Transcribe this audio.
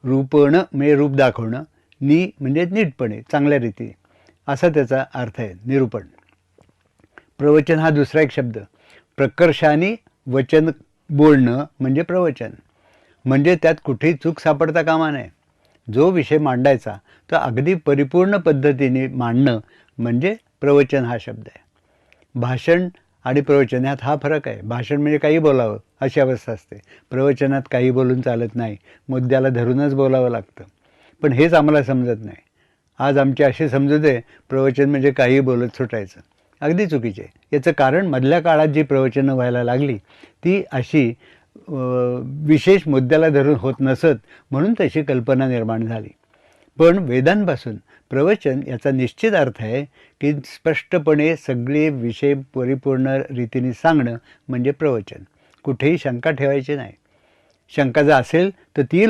रूपणं म्हणजे रूप दाखवणं, नि म्हणजे नीटपणे चांगल्या रीती, असा त्याचा अर्थ आहे निरूपण. प्रवचन हा दुसरा एक शब्द. प्रकर्षाने वचन बोलणं म्हणजे प्रवचन. म्हणजे त्यात कुठेही चूक सापडता कामा नये. जो विषय मांडायचा तो अगदी परिपूर्ण पद्धतीने मांडणं म्हणजे प्रवचन हा शब्द आहे. भाषण आणि प्रवचन यात हा फरक आहे. भाषण म्हणजे काही बोलावं अशी अवस्था असते. प्रवचनात काही बोलून चालत नाही, मुद्द्याला धरूनच बोलावं लागतं. पण हेच आम्हाला समजत नाही. आज आमची अशी समजूत आहे, प्रवचन म्हणजे काही बोलत सुटायचं. अगदी चुकीचे. याचं कारण मधल्या काळात जी प्रवचनं व्हायला लागली ती अशी विशेष मुद्द्याला धरून होत नसत, म्हणून तशी कल्पना निर्माण झाली. पण वेदांपासून प्रवचन याचा निश्चित अर्थ आहे की स्पष्टपणे सगळे विषय परिपूर्ण रीतीने सांगणं म्हणजे प्रवचन. कुठेही शंका ठेवायची नाही. शंका जर असेल तर ती